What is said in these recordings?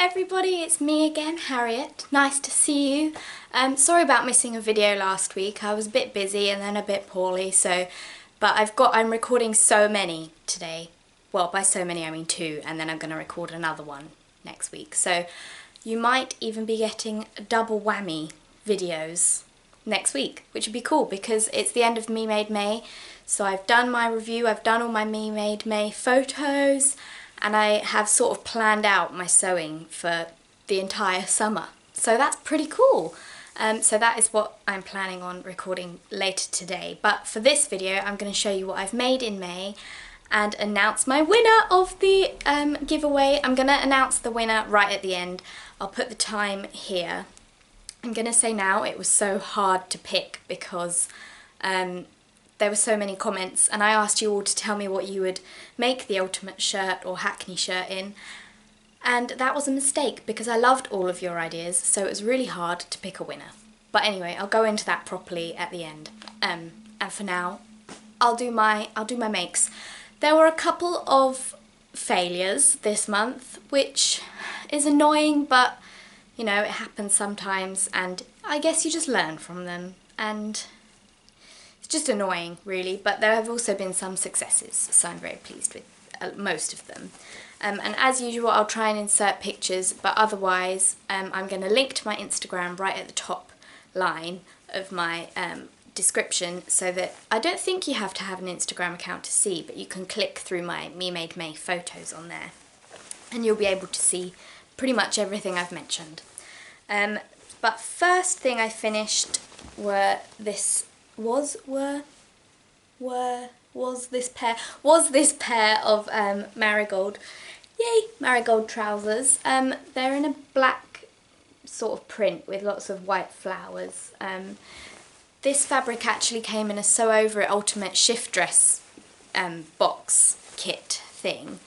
everybody, it's me again, Harriet. Nice to see you. Sorry about missing a video last week. I was a bit busy and then a bit poorly, but I'm recording so many today. Well, by so many I mean 2, and then I'm going to record another one next week. So you might even be getting double whammy videos next week, which would be cool because it's the end of Me Made May. So I've done my review, I've done all my Me Made May photos, and I have sort of planned out my sewing for the entire summer. So that's pretty cool. So that is what I'm planning on recording later today. But for this video, I'm going to show you what I've made in May and announce my winner of the giveaway. I'm going to announce the winner right at the end. I'll put the time here. I'm going to say now it was so hard to pick because there were so many comments, and I asked you all to tell me what you would make the ultimate shirt or Hackney shirt in, and that was a mistake because I loved all of your ideas, so it was really hard to pick a winner. But anyway, I'll go into that properly at the end. And for now, I'll do my makes. There were a couple of failures this month, which is annoying, but you know, it happens sometimes, and I guess you just learn from them, and just annoying really, but there have also been some successes, so I'm very pleased with most of them. And as usual, I'll try and insert pictures, but otherwise I'm going to link to my Instagram right at the top line of my description, so that I don't think you have to have an Instagram account to see, but you can click through my Me Made May photos on there and you'll be able to see pretty much everything I've mentioned. But first thing I finished was this pair of Marigold trousers. They're in a black sort of print with lots of white flowers. This fabric actually came in a Sew Over It Ultimate Shift Dress box kit thing.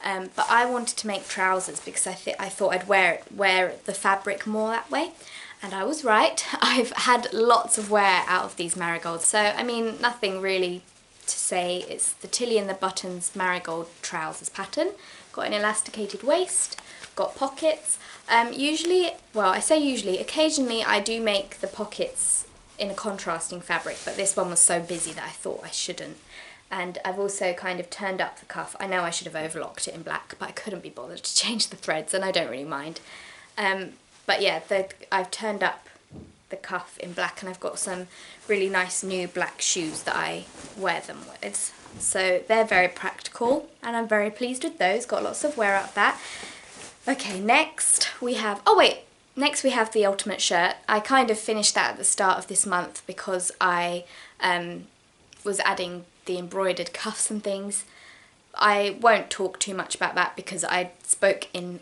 But I wanted to make trousers because I thought I'd wear the fabric more that way. And I was right. I've had lots of wear out of these marigolds. So, I mean, nothing really to say. It's the Tilly and the Buttons Marigold Trousers pattern. Got an elasticated waist, got pockets. Usually, well, I say usually, occasionally I do make the pockets in a contrasting fabric, but this one was so busy that I thought I shouldn't. And I've also kind of turned up the cuff. I know I should have overlocked it in black, but I couldn't be bothered to change the threads, and I don't really mind. But yeah, I've turned up the cuff in black, and I've got some really nice new black shoes that I wear them with. So they're very practical, and I'm very pleased with those. Got lots of wear out of that. Okay, next we have, next we have the ultimate shirt. I kind of finished that at the start of this month because I was adding the embroidered cuffs and things. I won't talk too much about that because I spoke in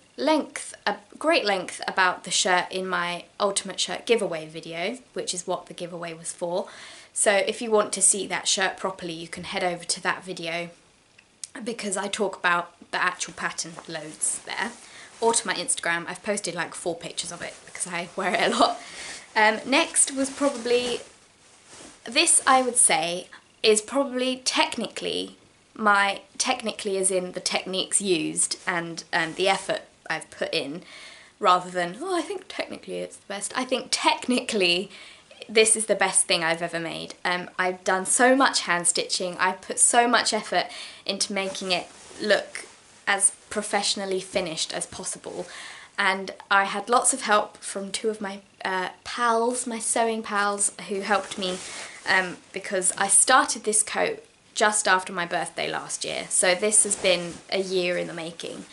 great length about the shirt in my ultimate shirt giveaway video, which is what the giveaway was for. So if you want to see that shirt properly, you can head over to that video because I talk about the actual pattern loads there. Or to my Instagram. I've posted like 4 pictures of it because I wear it a lot. Next was probably, this I would say is probably technically as in the techniques used and the effort I've put in, rather than, I think technically it's the best. I think technically this is the best thing I've ever made. I've done so much hand stitching, I've put so much effort into making it look as professionally finished as possible, and I had lots of help from 2 of my pals, my sewing pals, who helped me because I started this coat just after my birthday last year, so this has been a year in the making.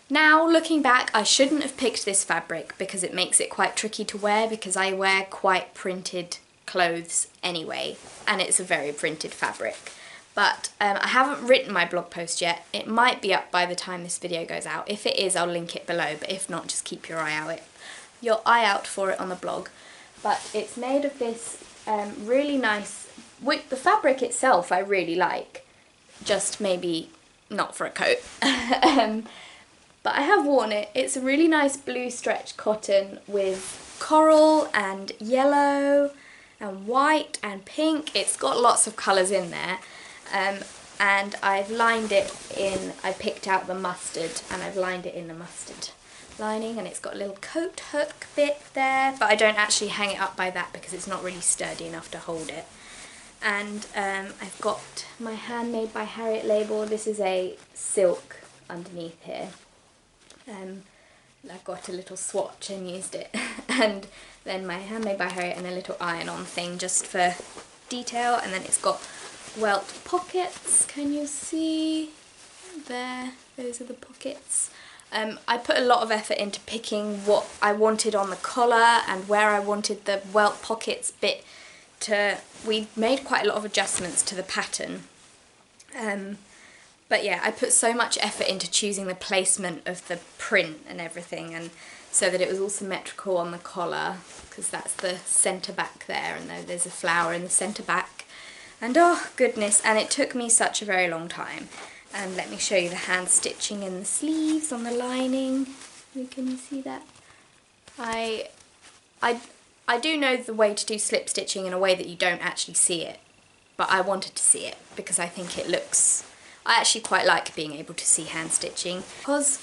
Now looking back, I shouldn't have picked this fabric because it makes it quite tricky to wear, because I wear quite printed clothes anyway, and it's a very printed fabric. But I haven't written my blog post yet. It might be up by the time this video goes out. If it is, I'll link it below, but if not, just keep your eye out for it on the blog. But it's made of this really nice, the fabric itself I really like, just maybe not for a coat. But I have worn it. It's a really nice blue stretch cotton with coral and yellow and white and pink. It's got lots of colours in there. And I've lined it in, I picked out the mustard and I've lined it in the mustard lining, and it's got a little coat hook bit there, but I don't actually hang it up by that because it's not really sturdy enough to hold it. And I've got my Handmade by Harriet label. This is a silk underneath here. I've got a little swatch and used it. And then my Handmade by Harriet and a little iron-on thing just for detail. And then it's got welt pockets. Can you see? There, those are the pockets. I put a lot of effort into picking what I wanted on the collar and where I wanted the welt pockets bit to. We made quite a lot of adjustments to the pattern. But yeah, I put so much effort into choosing the placement of the print and everything, and so that it was all symmetrical on the collar, because that's the centre back there, and there's a flower in the centre back. And oh goodness, and it took me such a very long time. And let me show you the hand stitching in the sleeves on the lining. Can you see that? I do know the way to do slip stitching in a way that you don't actually see it, but I wanted to see it because I think it looks, I actually quite like being able to see hand stitching, because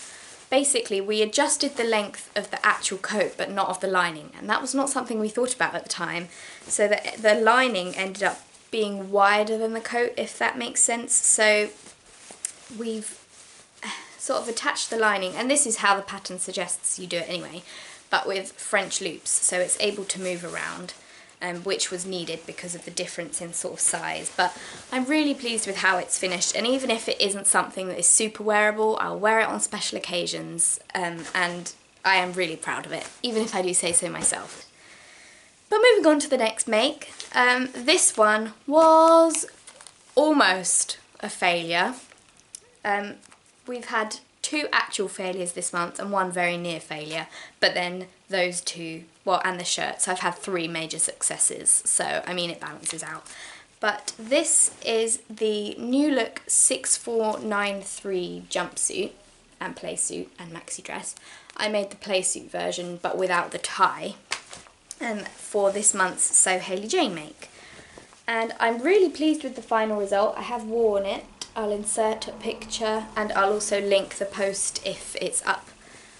basically we adjusted the length of the actual coat but not of the lining, and that was not something we thought about at the time, so that the lining ended up being wider than the coat, if that makes sense. So we've sort of attached the lining, and this is how the pattern suggests you do it anyway, but with French loops, so it's able to move around, which was needed because of the difference in sort of size. But I'm really pleased with how it's finished, and even if it isn't something that is super wearable, I'll wear it on special occasions, and I am really proud of it, even if I do say so myself. But moving on to the next make, this one was almost a failure. We've had 2 actual failures this month and 1 very near failure, but then those 2, well, and the shirt, so I've had 3 major successes, so I mean it balances out. But this is the New Look 6493 jumpsuit and playsuit and maxi dress. I made the playsuit version but without the tie for this month's So Hayley Jane make, and I'm really pleased with the final result. I have worn it. I'll insert a picture, and I'll also link the post if it's up.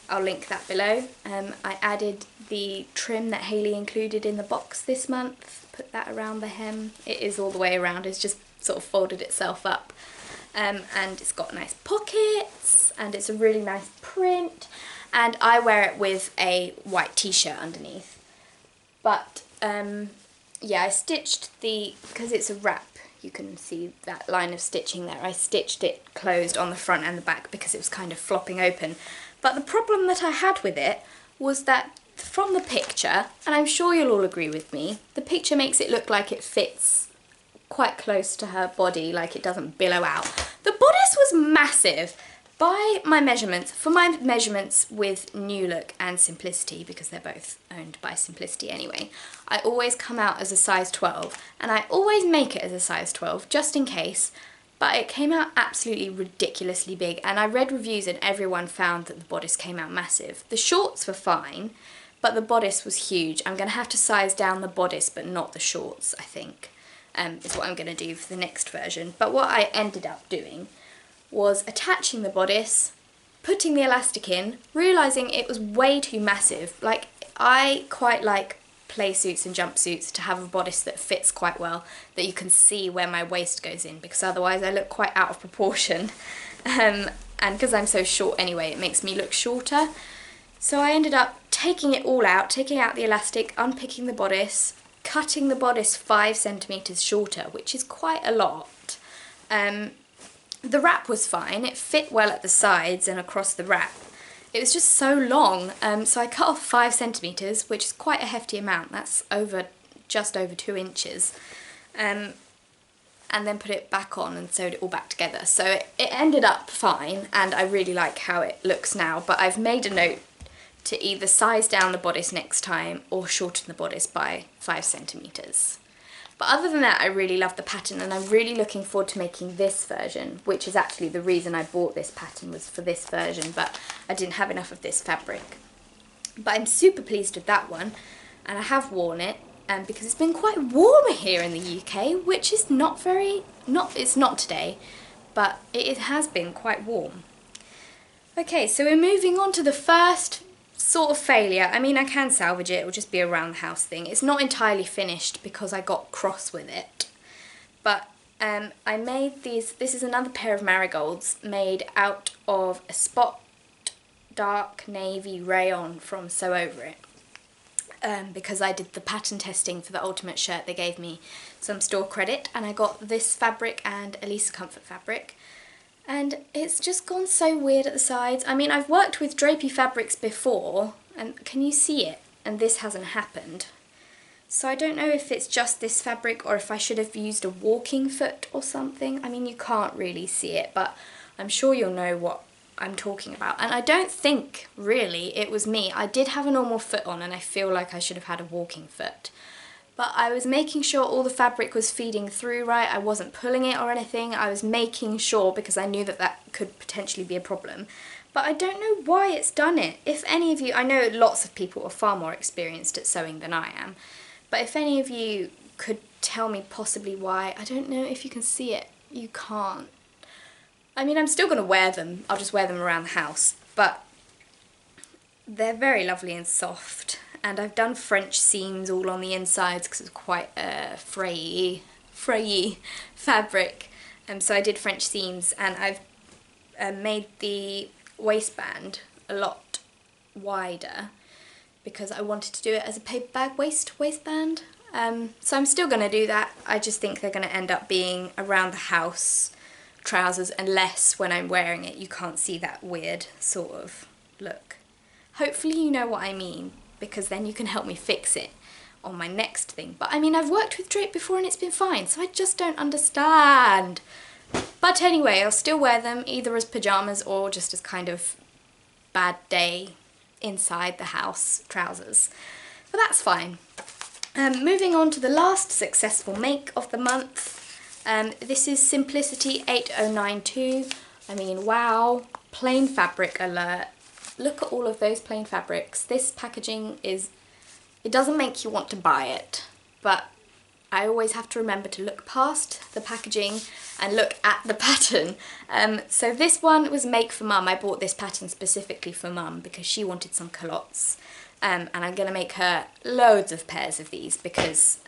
I'll link that below. I added the trim that Hayley included in the box this month, put that around the hem. It is all the way around, it's just sort of folded itself up. And it's got nice pockets, and it's a really nice print, and I wear it with a white t-shirt underneath. But yeah, I stitched because it's a wrap, you can see that line of stitching there. I stitched it closed on the front and the back because it was kind of flopping open. But the problem that I had with it was that from the picture, and I'm sure you'll all agree with me, the picture makes it look like it fits quite close to her body, like it doesn't billow out. The bodice was massive. By my measurements, for my measurements with New Look and Simplicity, because they're both owned by Simplicity anyway, I always come out as a size 12, and I always make it as a size 12, just in case, but it came out absolutely ridiculously big, and I read reviews and everyone found that the bodice came out massive. The shorts were fine, but the bodice was huge. I'm going to have to size down the bodice, but not the shorts, I think, is what I'm going to do for the next version. But what I ended up doing was attaching the bodice, putting the elastic in, realising it was way too massive. Like, I quite like playsuits and jumpsuits to have a bodice that fits quite well, that you can see where my waist goes in, because otherwise I look quite out of proportion. And because I'm so short anyway, it makes me look shorter. So I ended up taking it all out, taking out the elastic, unpicking the bodice, cutting the bodice 5 centimetres shorter, which is quite a lot. The wrap was fine, it fit well at the sides and across the wrap. It was just so long, so I cut off 5 centimetres, which is quite a hefty amount. That's just over 2 inches. And then put it back on and sewed it all back together. So it ended up fine, and I really like how it looks now, but I've made a note to either size down the bodice next time or shorten the bodice by 5 centimetres. But other than that, I really love the pattern, and I'm really looking forward to making this version, which is actually the reason I bought this pattern, was for this version, but I didn't have enough of this fabric. But I'm super pleased with that one, and I have worn it, because it's been quite warm here in the UK, which is it's not today, but it has been quite warm. Okay, so we're moving on to the first sort of failure. I mean, I can salvage it, it'll just be a round the house thing. It's not entirely finished because I got cross with it. But I made these, this is another pair of marigolds made out of a spot dark navy rayon from Sew Over It. Because I did the pattern testing for the ultimate shirt, they gave me some store credit, and I got this fabric and Elisa Comfort fabric. And it's just gone so weird at the sides. I mean, I've worked with drapey fabrics before, and can you see it? And this hasn't happened. So I don't know if it's just this fabric or if I should have used a walking foot or something. I mean, you can't really see it, but I'm sure you'll know what I'm talking about. And I don't think, really, it was me. I did have a normal foot on, and I feel like I should have had a walking foot. But I was making sure all the fabric was feeding through right, I wasn't pulling it or anything, I was making sure because I knew that that could potentially be a problem. But I don't know why it's done it. If any of you, I know lots of people are far more experienced at sewing than I am, but if any of you could tell me possibly why, I don't know if you can see it, you can't. I mean, I'm still going to wear them, I'll just wear them around the house, but they're very lovely and soft. And I've done French seams all on the insides because it's quite a frayy fabric. So I did French seams, and I've made the waistband a lot wider because I wanted to do it as a paper bag waistband. So I'm still going to do that. I just think they're going to end up being around the house trousers, unless when I'm wearing it you can't see that weird sort of look. Hopefully you know what I mean, because then you can help me fix it on my next thing. But I mean, I've worked with drape before and it's been fine, so I just don't understand. But anyway, I'll still wear them either as pyjamas or just as kind of bad day inside the house trousers. But that's fine. Moving on to the last successful make of the month. This is Simplicity 8092. I mean, wow, plain fabric alert. Look at all of those plain fabrics. This packaging is, it doesn't make you want to buy it, but I always have to remember to look past the packaging and look at the pattern. So this one was Make for Mum. I bought this pattern specifically for Mum because she wanted some culottes. And I'm going to make her loads of pairs of these because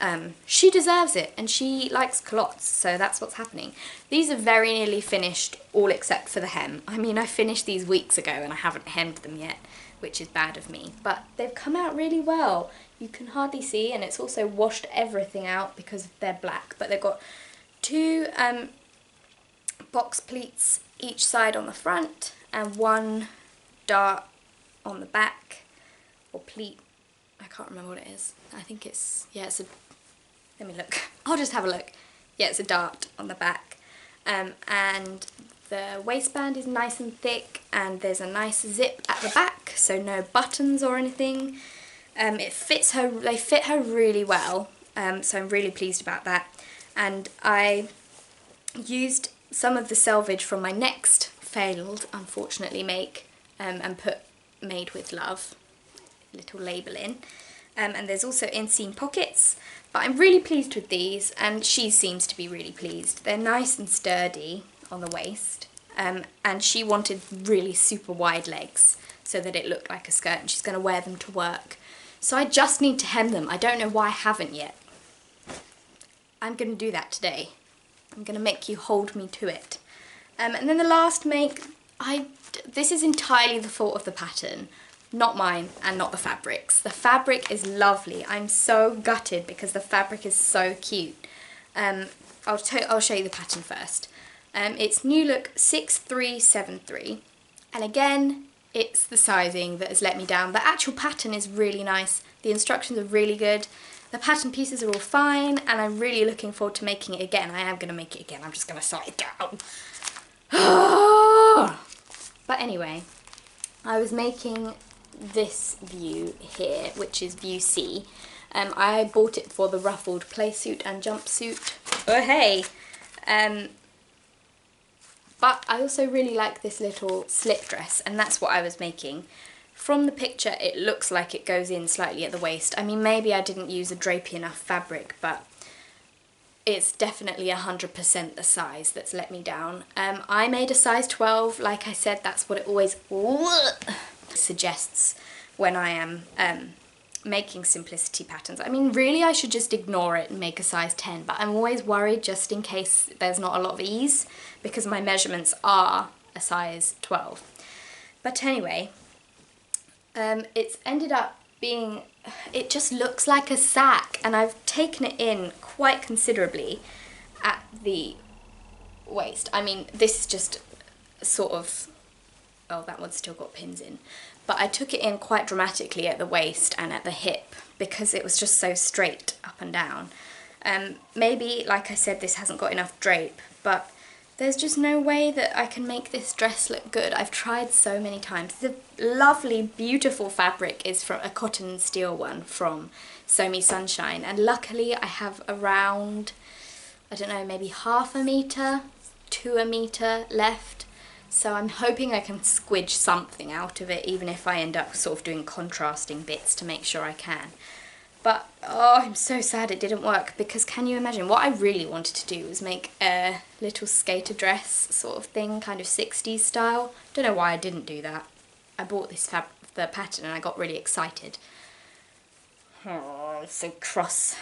she deserves it and she likes culottes, so that's what's happening. These are very nearly finished, all except for the hem. I mean, I finished these weeks ago and I haven't hemmed them yet, which is bad of me, but they've come out really well. You can hardly see, and it's also washed everything out because they're black, but they've got two box pleats each side on the front and one dart on the back. Or pleat, I can't remember what it is. I think it's, yeah, it's a, let me look. I'll just have a look. Yeah, it's a dart on the back. And the waistband is nice and thick, and there's a nice zip at the back, so no buttons or anything. It fits her, they fit her really well, so I'm really pleased about that. And I used some of the selvage from my next failed, unfortunately, make and put Made with Love little label in, and there's also inseam pockets, but I'm really pleased with these, and she seems to be really pleased. They're nice and sturdy on the waist, and she wanted really super wide legs so that it looked like a skirt, and she's going to wear them to work. So I just need to hem them. I don't know why I haven't yet. I'm going to do that today. I'm going to make you hold me to it. And then the last make, this is entirely the fault of the pattern. Not mine, and not the fabrics. The fabric is lovely. I'm so gutted because the fabric is so cute. I'll show you the pattern first. It's New Look 6373, and again, it's the sizing that has let me down. The actual pattern is really nice. The instructions are really good. The pattern pieces are all fine, and I'm really looking forward to making it again. I am going to make it again. I'm just going to set it down. But anyway, I was making this view here, which is view C. I bought it for the ruffled playsuit and jumpsuit. Oh hey! But I also really like this little slip dress, and that's what I was making. From the picture it looks like it goes in slightly at the waist. I mean, maybe I didn't use a drapey enough fabric, but it's definitely 100% the size that's let me down. I made a size 12, like I said, that's what it always suggests when I am making simplicity patterns. I mean, really I should just ignore it and make a size 10, but I'm always worried just in case there's not a lot of ease, because my measurements are a size 12. But anyway, it's ended up being, it just looks like a sack, and I've taken it in quite considerably at the waist. I mean, this is just sort of, oh, that one's still got pins in, but I took it in quite dramatically at the waist and at the hip because it was just so straight up and down. Maybe, like I said, this hasn't got enough drape, but there's just no way that I can make this dress look good. I've tried so many times. The lovely, beautiful fabric is from a cotton steel one from Sew Me Sunshine, and luckily I have around, I don't know, maybe half a metre to a metre left. So I'm hoping I can squidge something out of it, even if I end up sort of doing contrasting bits to make sure I can. But, oh, I'm so sad it didn't work, because can you imagine, what I really wanted to do was make a little skater dress sort of thing, kind of 60s style. Don't know why I didn't do that. I bought this the pattern and I got really excited. Oh, it's so cross.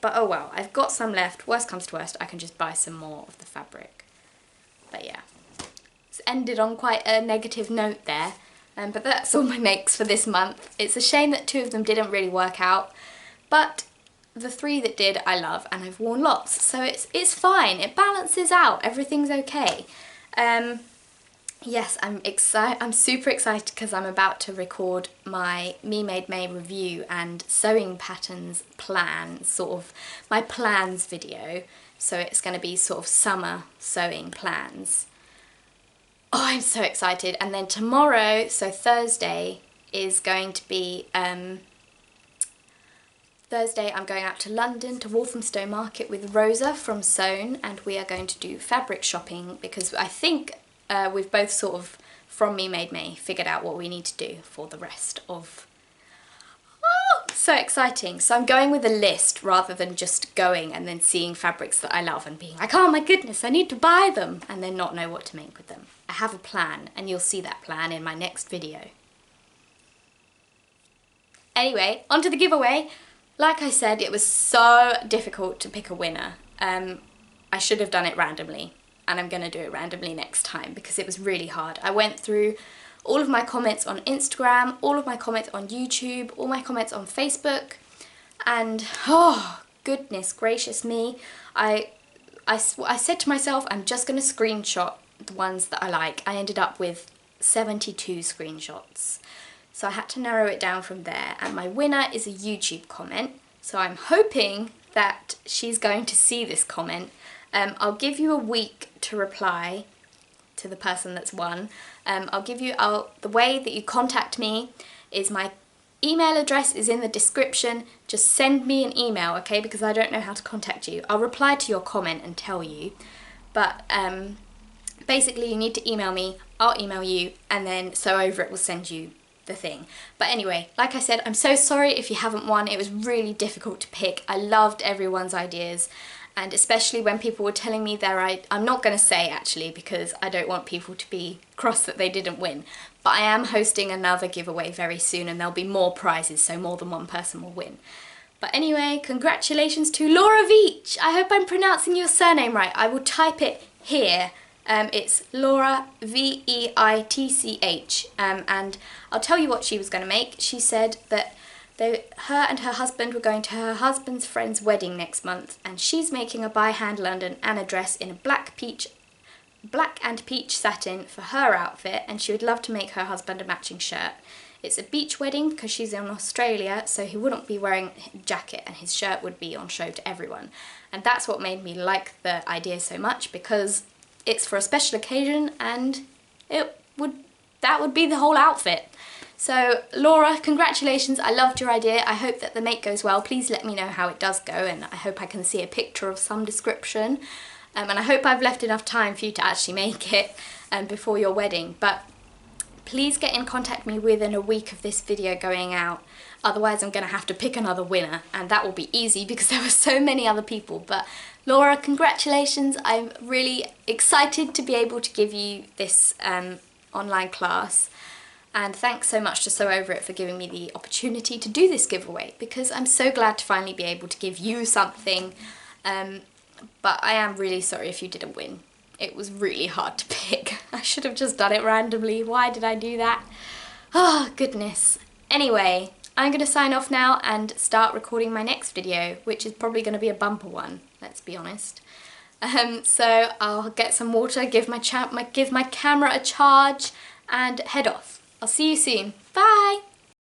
But oh well, I've got some left. Worst comes to worst, I can just buy some more of the fabric. But yeah. Ended on quite a negative note there, but that's all my makes for this month. It's a shame that 2 of them didn't really work out, but the 3 that did I love, and I've worn lots, so it's fine. It balances out. Everything's okay. Yes, I'm super excited because I'm about to record my Me Made May review and sewing patterns plan, sort of my plans video. So it's going to be sort of summer sewing plans. Oh, I'm so excited. And then tomorrow, so Thursday, is going to be, Thursday I'm going out to London to Walthamstow Market with Rosa from Sewn, and we are going to do fabric shopping because I think we've both sort of, from Me Made May, figured out what we need to do for the rest of... Oh, so exciting. So I'm going with a list rather than just going and then seeing fabrics that I love and being like, oh my goodness, I need to buy them, and then not know what to make with them. I have a plan, and you'll see that plan in my next video. Anyway, onto the giveaway. Like I said, it was so difficult to pick a winner. I should have done it randomly, and I'm going to do it randomly next time because it was really hard. I went through all of my comments on Instagram, all of my comments on YouTube, all my comments on Facebook, and oh, goodness gracious me. I said to myself, I'm just going to screenshot the ones that I like. I ended up with 72 screenshots. So I had to narrow it down from there, and my winner is a YouTube comment. So I'm hoping that she's going to see this comment. I'll give you a week to reply to the person that's won. The way that you contact me is my email address is in the description. Just send me an email, okay, because I don't know how to contact you. I'll reply to your comment and tell you, but basically you need to email me, I'll email you, and then Sew Over It will send you the thing. But anyway, like I said, I'm so sorry if you haven't won. It was really difficult to pick. I loved everyone's ideas, and especially when people were telling me I'm not going to say actually because I don't want people to be cross that they didn't win, but I am hosting another giveaway very soon, and there'll be more prizes, so more than one person will win. But anyway, congratulations to Laura Veitch. I hope I'm pronouncing your surname right. I will type it here. It's Laura Veitch, and I'll tell you what she was going to make. She said that her and her husband were going to her husband's friend's wedding next month, and she's making a by hand London and a dress in a black and peach satin for her outfit, and she would love to make her husband a matching shirt. It's a beach wedding because she's in Australia, so he wouldn't be wearing a jacket and his shirt would be on show to everyone. And that's what made me like the idea so much, because it's for a special occasion and that would be the whole outfit. So Laura, congratulations, I loved your idea. I hope that the make goes well. Please let me know how it does go, and I hope I can see a picture of some description. And I hope I've left enough time for you to actually make it before your wedding. But please get in contact with me within a week of this video going out. Otherwise I'm going to have to pick another winner, and that will be easy because there were so many other people. But Laura, congratulations. I'm really excited to be able to give you this online class. And thanks so much to Sew Over It for giving me the opportunity to do this giveaway, because I'm so glad to finally be able to give you something. But I am really sorry if you didn't win. It was really hard to pick. I should have just done it randomly. Why did I do that? Oh, goodness. Anyway, I'm going to sign off now and start recording my next video, which is probably going to be a bumper one, let's be honest. So I'll get some water, give my camera a charge, and head off. I'll see you soon. Bye!